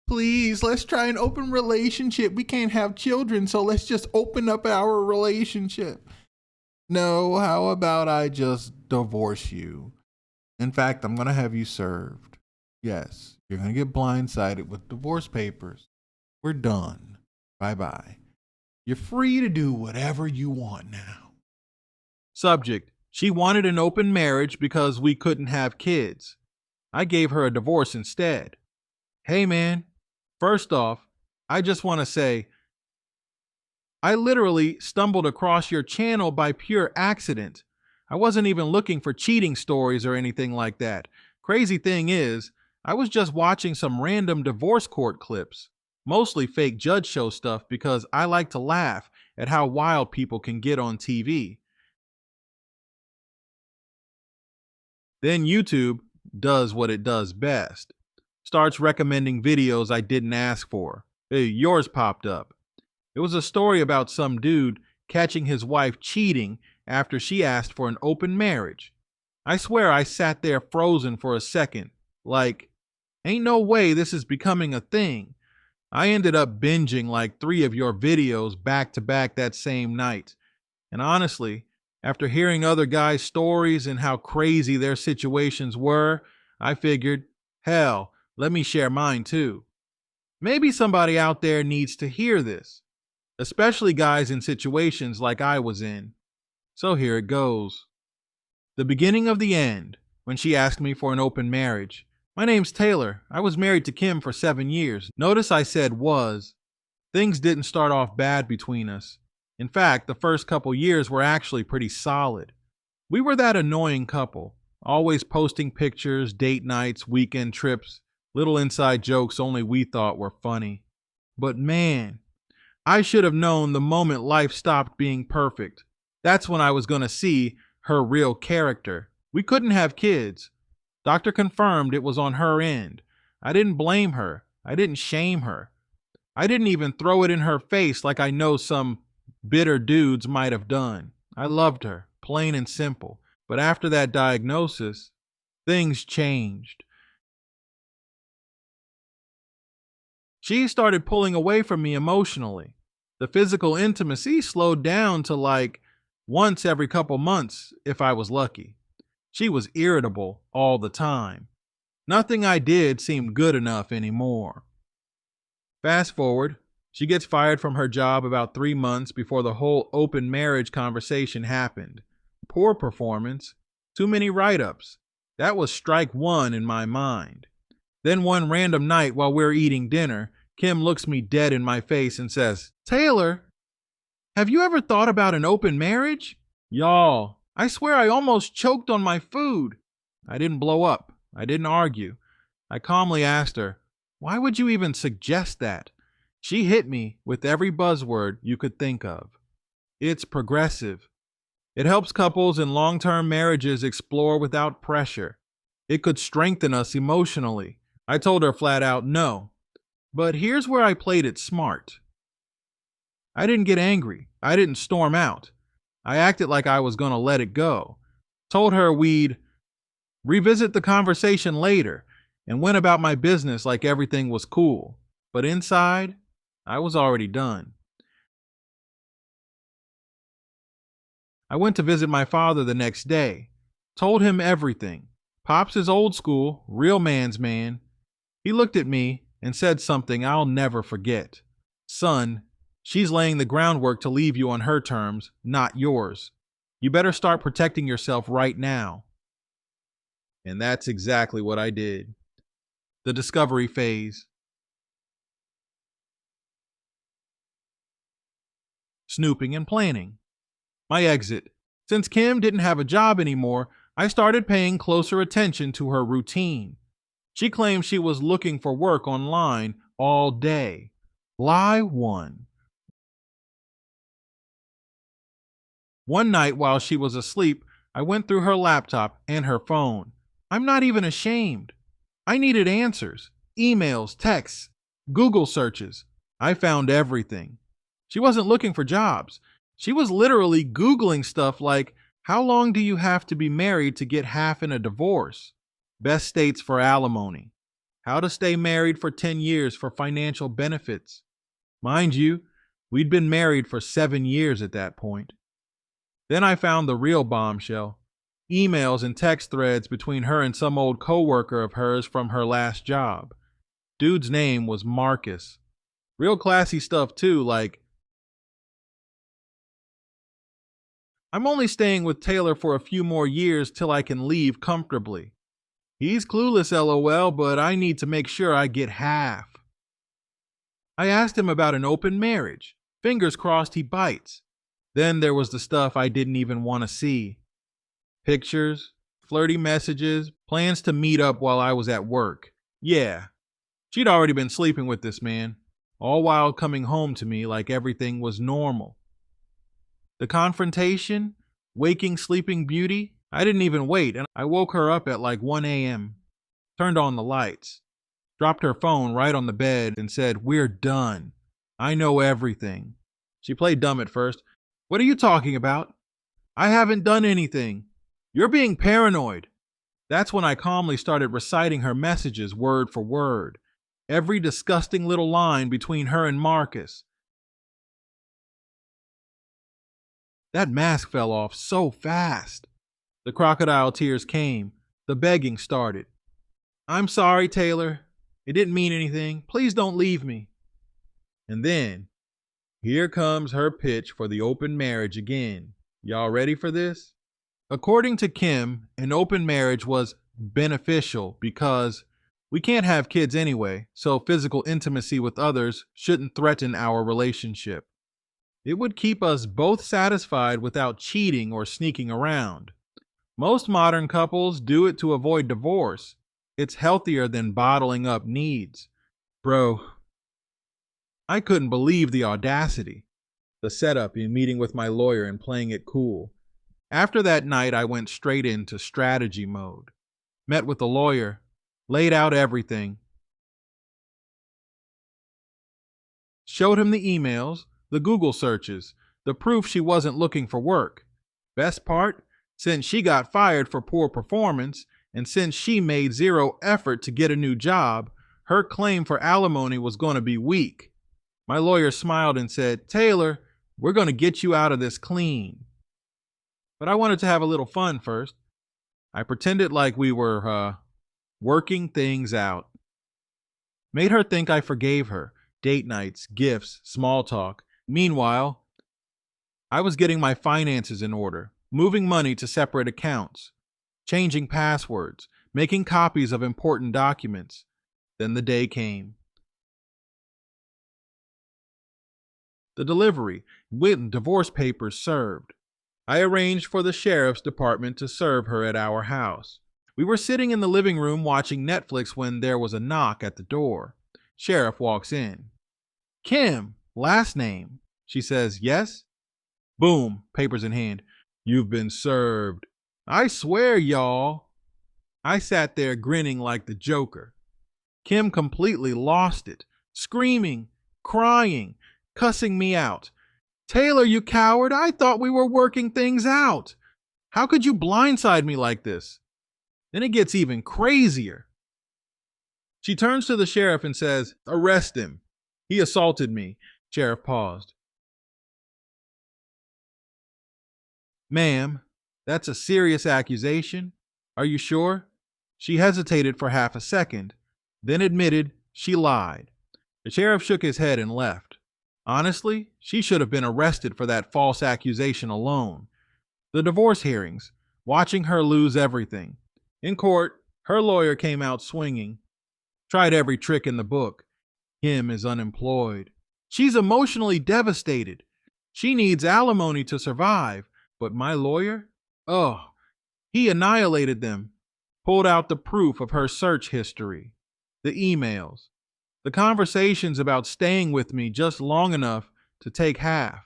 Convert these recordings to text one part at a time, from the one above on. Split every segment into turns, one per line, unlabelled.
Please, let's try an open relationship. We can't have children, so let's just open up our relationship. No, how about I just divorce you? In fact, I'm going to have you served. Yes, you're going to get blindsided with divorce papers. We're done. Bye-bye. You're free to do whatever you want now.
Subject: she wanted an open marriage because we couldn't have kids. I gave her a divorce instead. Hey man, first off, I just want to say, I literally stumbled across your channel by pure accident. I wasn't even looking for cheating stories or anything like that. Crazy thing is, I was just watching some random divorce court clips, mostly fake judge show stuff because I like to laugh at how wild people can get on TV. Then YouTube does what it does best. Starts recommending videos I didn't ask for. Hey, yours popped up. It was a story about some dude catching his wife cheating after she asked for an open marriage. I swear I sat there frozen for a second, like, ain't no way this is becoming a thing. I ended up binging like 3 of your videos back to back that same night. And honestly, after hearing other guys' stories and how crazy their situations were, I figured, hell, let me share mine too. Maybe somebody out there needs to hear this, especially guys in situations like I was in. So here it goes. The beginning of the end, when she asked me for an open marriage. My name's Taylor. I was married to Kim for 7 years. Notice I said was. Things didn't start off bad between us. In fact, the first couple years were actually pretty solid. We were that annoying couple, always posting pictures, date nights, weekend trips, little inside jokes only we thought were funny. But man, I should have known the moment life stopped being perfect. That's when I was going to see her real character. We couldn't have kids. Doctor confirmed it was on her end. I didn't blame her. I didn't shame her. I didn't even throw it in her face like I know some bitter dudes might have done. I loved her, plain and simple. But after that diagnosis, things changed. She started pulling away from me emotionally. The physical intimacy slowed down to like once every couple months if I was lucky. She was irritable all the time. Nothing I did seemed good enough anymore. Fast forward, she gets fired from her job about 3 months before the whole open marriage conversation happened. Poor performance, too many write-ups. That was strike one in my mind. Then one random night while we're eating dinner, Kim looks me dead in my face and says, "Taylor, have you ever thought about an open marriage?" Y'all, I swear I almost choked on my food. I didn't blow up. I didn't argue. I calmly asked her, "Why would you even suggest that?" She hit me with every buzzword you could think of. It's progressive. It helps couples in long-term marriages explore without pressure. It could strengthen us emotionally. I told her flat out no. But here's where I played it smart. I didn't get angry. I didn't storm out. I acted like I was going to let it go. Told her we'd revisit the conversation later and went about my business like everything was cool. But inside, I was already done. I went to visit my father the next day. Told him everything. Pops is old school, real man's man. He looked at me and said something I'll never forget. "Son, she's laying the groundwork to leave you on her terms, not yours. You better start protecting yourself right now." And that's exactly what I did. The discovery phase. Snooping and planning. My exit. Since Kim didn't have a job anymore, I started paying closer attention to her routine. She claimed she was looking for work online all day. Lie one. One night while she was asleep, I went through her laptop and her phone. I'm not even ashamed. I needed answers. Emails, texts, Google searches. I found everything. She wasn't looking for jobs. She was literally Googling stuff like, how long do you have to be married to get half in a divorce? Best states for alimony. how to stay married for 10 years for financial benefits. Mind you, we'd been married for 7 years at that point. Then I found the real bombshell. Emails and text threads between her and some old coworker of hers from her last job. Dude's name was Marcus. Real classy stuff too, like, I'm only staying with Taylor for a few more years till I can leave comfortably. He's clueless, lol, but I need to make sure I get half. I asked him about an open marriage. Fingers crossed he bites. Then there was the stuff I didn't even want to see. Pictures, flirty messages, plans to meet up while I was at work. Yeah, she'd already been sleeping with this man, all while coming home to me like everything was normal. The confrontation, waking Sleeping Beauty, I didn't even wait, and I woke her up at like 1 a.m., turned on the lights, dropped her phone right on the bed and said, "We're done. I know everything." She played dumb at first. "What are you talking about? I haven't done anything. You're being paranoid." That's when I calmly started reciting her messages word for word, every disgusting little line between her and Marcus. That mask fell off so fast. The crocodile tears came. The begging started. "I'm sorry, Taylor. It didn't mean anything. Please don't leave me." And then, here comes her pitch for the open marriage again. Y'all ready for this? According to Kim, an open marriage was beneficial because we can't have kids anyway, so physical intimacy with others shouldn't threaten our relationship. It would keep us both satisfied without cheating or sneaking around. Most modern couples do it to avoid divorce. It's healthier than bottling up needs. Bro, I couldn't believe the audacity. The setup in meeting with my lawyer and playing it cool. After that night, I went straight into strategy mode. Met with the lawyer, laid out everything. Showed him the emails, the Google searches, the proof she wasn't looking for work. Best part, since she got fired for poor performance, and since she made zero effort to get a new job, her claim for alimony was going to be weak. My lawyer smiled and said, "Taylor, we're going to get you out of this clean." But I wanted to have a little fun first. I pretended like we were, working things out. Made her think I forgave her. Date nights, gifts, small talk. Meanwhile, I was getting my finances in order, moving money to separate accounts, changing passwords, making copies of important documents. Then the day came. The delivery, with divorce papers served. I arranged for the sheriff's department to serve her at our house. We were sitting in the living room watching Netflix when there was a knock at the door. Sheriff walks in. "Kim, last name." She says, "Yes." Boom, papers in hand. "You've been served." I swear, y'all. I sat there grinning like the Joker. Kim completely lost it, screaming, crying, cussing me out. "Taylor, you coward, I thought we were working things out. How could you blindside me like this?" Then it gets even crazier. She turns to the sheriff and says, "Arrest him. He assaulted me." Sheriff paused. "Ma'am, that's a serious accusation. Are you sure?" She hesitated for half a second, then admitted she lied. The sheriff shook his head and left. Honestly, she should have been arrested for that false accusation alone. The divorce hearings, watching her lose everything. In court, her lawyer came out swinging. Tried every trick in the book. Kim is unemployed. She's emotionally devastated. She needs alimony to survive. But my lawyer? Oh, he annihilated them. Pulled out the proof of her search history. The emails. The conversations about staying with me just long enough to take half.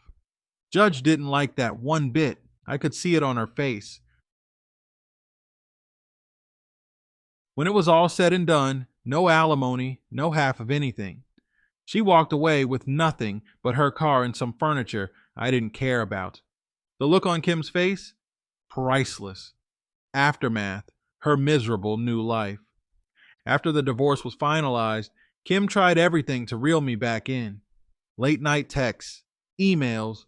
Judge didn't like that one bit. I could see it on her face. When it was all said and done, no alimony, no half of anything. She walked away with nothing but her car and some furniture I didn't care about. The look on Kim's face? Priceless. Aftermath, her miserable new life. After the divorce was finalized, Kim tried everything to reel me back in. Late night texts, emails,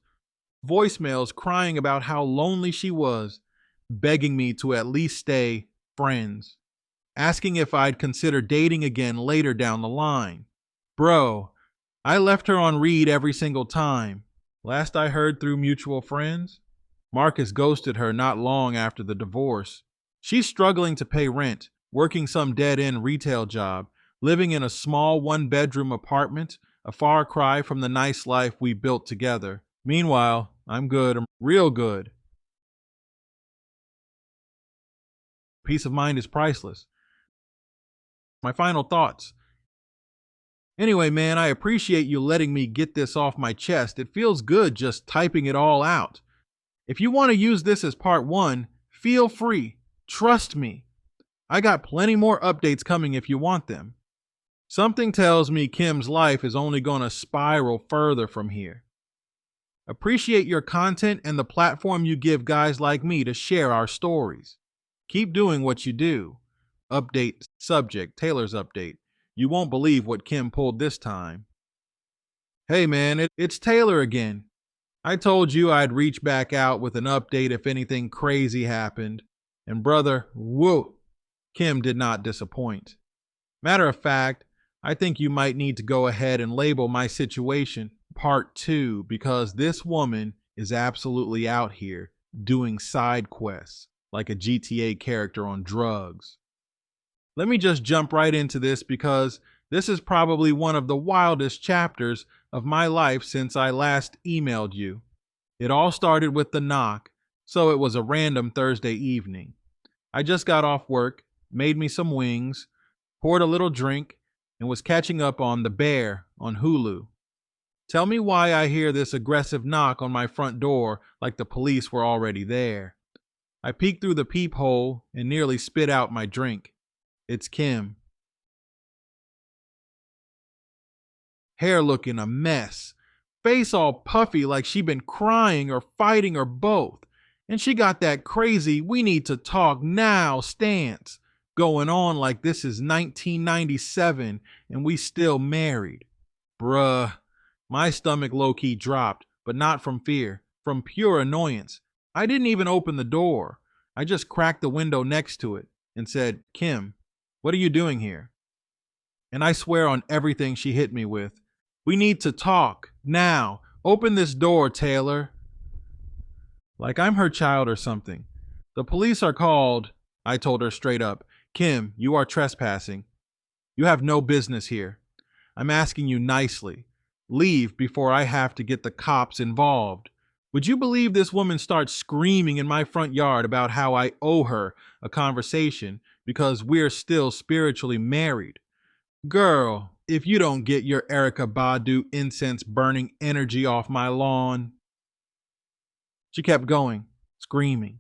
voicemails crying about how lonely she was, begging me to at least stay friends, asking if I'd consider dating again later down the line. Bro, I left her on read every single time. Last I heard through mutual friends, Marcus ghosted her not long after the divorce. She's struggling to pay rent, working some dead-end retail job, living in a small one-bedroom apartment, a far cry from the nice life we built together. Meanwhile, I'm good, I'm real good. Peace of mind is priceless. My final thoughts. Anyway, man, I appreciate you letting me get this off my chest. It feels good just typing it all out. If you want to use this as part 1, feel free. Trust me. I got plenty more updates coming if you want them. Something tells me Kim's life is only going to spiral further from here. Appreciate your content and the platform you give guys like me to share our stories. Keep doing what you do. Update subject, Taylor's update. You won't believe what Kim pulled this time. Hey man, it's Taylor again. I told you I'd reach back out with an update if anything crazy happened. And brother, whoa, Kim did not disappoint. Matter of fact, I think you might need to go ahead and label my situation part 2 because this woman is absolutely out here doing side quests like a GTA character on drugs. Let me just jump right into this because this is probably one of the wildest chapters of my life since I last emailed you. It all started with the knock, so it was a random Thursday evening. I just got off work, made me some wings, poured a little drink, and was catching up on The Bear on Hulu. Tell me why I hear this aggressive knock on my front door like the police were already there. I peeked through the peephole and nearly spit out my drink. It's Kim. Hair looking a mess. Face all puffy like she been crying or fighting or both. And she got that crazy "we need to talk now" stance going on like this is 1997 and we still married. Bruh, my stomach low-key dropped, but not from fear, from pure annoyance. I didn't even open the door. I just cracked the window next to it and said, "Kim, what are you doing here?" And I swear on everything she hit me with, "We need to talk now. Open this door, Taylor." Like I'm her child or something. "The police are called," I told her straight up. "Kim, you are trespassing. You have no business here. I'm asking you nicely. Leave before I have to get the cops involved." Would you believe this woman starts screaming in my front yard about how I owe her a conversation because we're still spiritually married? Girl, if you don't get your Erykah Badu incense burning energy off my lawn. She kept going, screaming,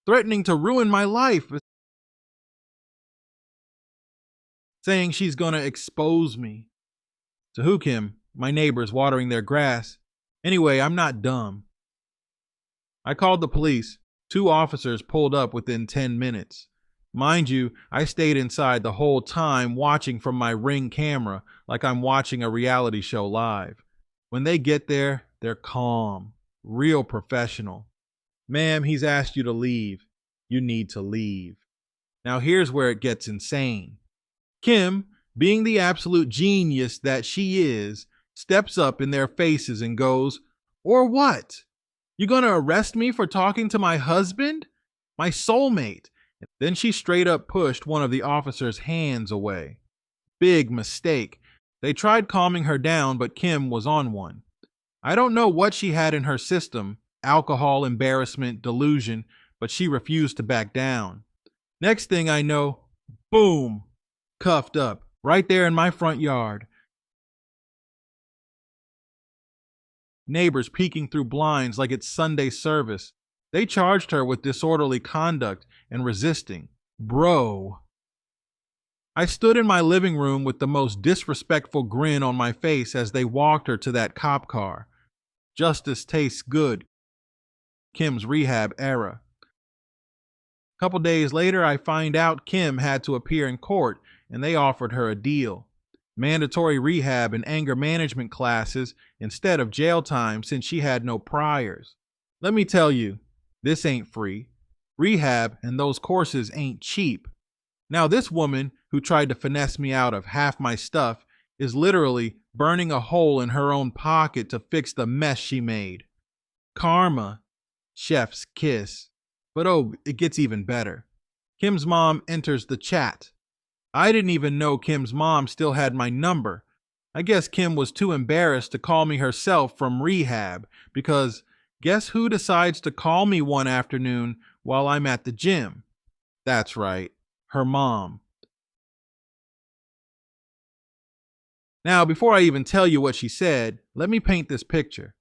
threatening to ruin my life, saying she's gonna expose me. To who, Kim? My neighbors watering their grass. Anyway, I'm not dumb. I called the police. 2 officers pulled up within 10 minutes. Mind you, I stayed inside the whole time watching from my Ring camera like I'm watching a reality show live. When they get there, they're calm, real professional. "Ma'am, he's asked you to leave. You need to leave." Now here's where it gets insane. Kim, being the absolute genius that she is, steps up in their faces and goes, "Or what? You gonna arrest me for talking to my husband? My soulmate?" Then she straight up pushed one of the officers' hands away. Big mistake. They tried calming her down, but Kim was on one. I don't know what she had in her system, alcohol, embarrassment, delusion, but she refused to back down. Next thing I know, boom, cuffed up, right there in my front yard. Neighbors peeking through blinds like it's Sunday service. They charged her with disorderly conduct and resisting. Bro. I stood in my living room with the most disrespectful grin on my face as they walked her to that cop car. Justice tastes good. Kim's rehab era. Couple days later, I find out Kim had to appear in court and they offered her a deal. Mandatory rehab and anger management classes instead of jail time since she had no priors. Let me tell you, this ain't free. Rehab and those courses ain't cheap. Now, this woman who tried to finesse me out of half my stuff is literally burning a hole in her own pocket to fix the mess she made. Karma. Chef's kiss. But oh, it gets even better. Kim's mom enters the chat. I didn't even know Kim's mom still had my number. I guess Kim was too embarrassed to call me herself from rehab because guess who decides to call me one afternoon while I'm at the gym? That's right, her mom. Now, before I even tell you what she said, let me paint this picture.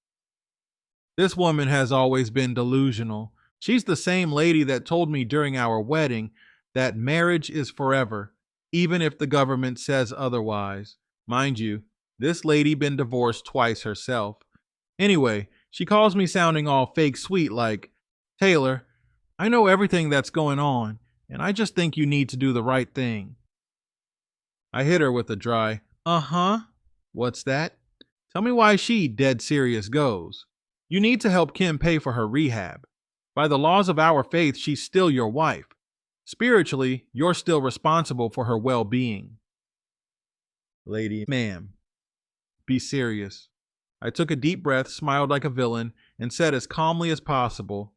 This woman has always been delusional. She's the same lady that told me during our wedding that marriage is forever, even if the government says otherwise. Mind you, this lady been divorced twice herself. Anyway, she calls me sounding all fake sweet like, Taylor, I know everything that's going on, and I just think you need to do the right thing. I hit her with a dry, uh-huh. What's that? Tell me why she dead serious goes. You need to help Kim pay for her rehab. By the laws of our faith, she's still your wife. Spiritually, you're still responsible for her well-being. Lady, ma'am, be serious. I took a deep breath, smiled like a villain, and said as calmly as possible,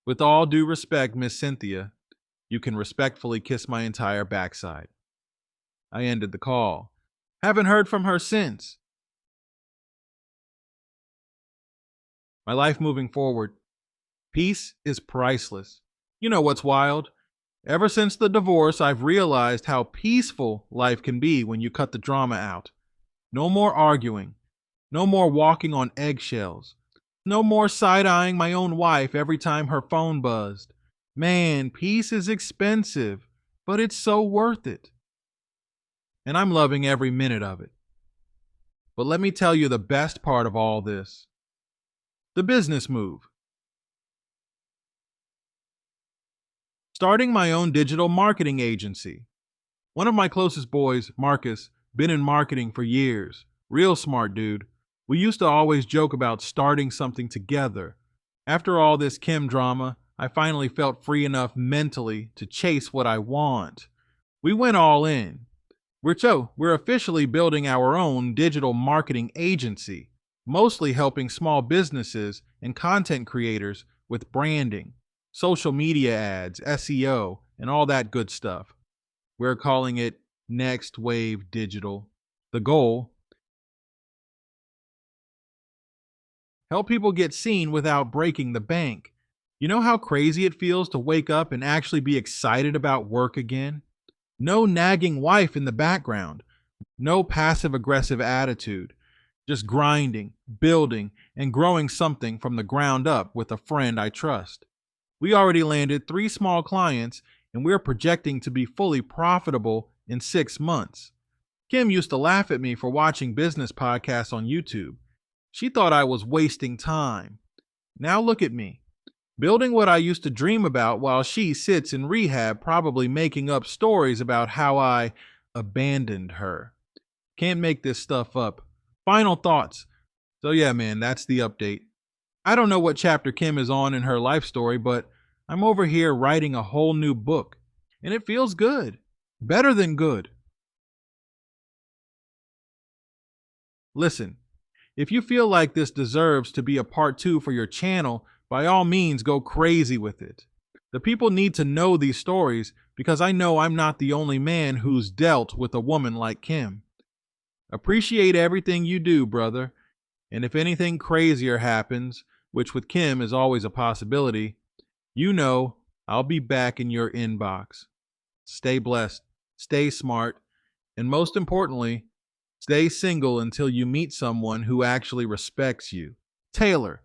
with all due respect, Miss Cynthia, you can respectfully kiss my entire backside. I ended the call. Haven't heard from her since. My life moving forward. Peace is priceless. You know what's wild? Ever since the divorce, I've realized how peaceful life can be when you cut the drama out. No more arguing. No more walking on eggshells. No more side-eyeing my own wife every time her phone buzzed. Man, peace is expensive, but it's so worth it. And I'm loving every minute of it. But let me tell you the best part of all this. The business move. Starting my own digital marketing agency. One of my closest boys, Marcus, been in marketing for years. Real smart dude. We used to always joke about starting something together. After all this Kim drama, I finally felt free enough mentally to chase what I want. We went all in. We're officially building our own digital marketing agency, mostly helping small businesses and content creators with branding, social media ads, SEO, and all that good stuff. We're calling it Next Wave Digital. The goal: help people get seen without breaking the bank. You know how crazy it feels to wake up and actually be excited about work again? No nagging wife in the background. No passive-aggressive attitude. Just grinding, building, and growing something from the ground up with a friend I trust. We already landed 3 small clients, and we're projecting to be fully profitable in 6 months. Kim used to laugh at me for watching business podcasts on YouTube. She thought I was wasting time. Now look at me, building what I used to dream about while she sits in rehab probably making up stories about how I abandoned her. Can't make this stuff up. Final thoughts. So yeah, man, that's the update. I don't know what chapter Kim is on in her life story, but I'm over here writing a whole new book, and it feels good. Better than good. Listen, if you feel like this deserves to be a part 2 for your channel, by all means go crazy with it. The people need to know these stories because I know I'm not the only man who's dealt with a woman like Kim. Appreciate everything you do, brother. And if anything crazier happens, which with Kim is always a possibility, you know I'll be back in your inbox. Stay blessed, stay smart, and most importantly, stay single until you meet someone who actually respects you. Taylor.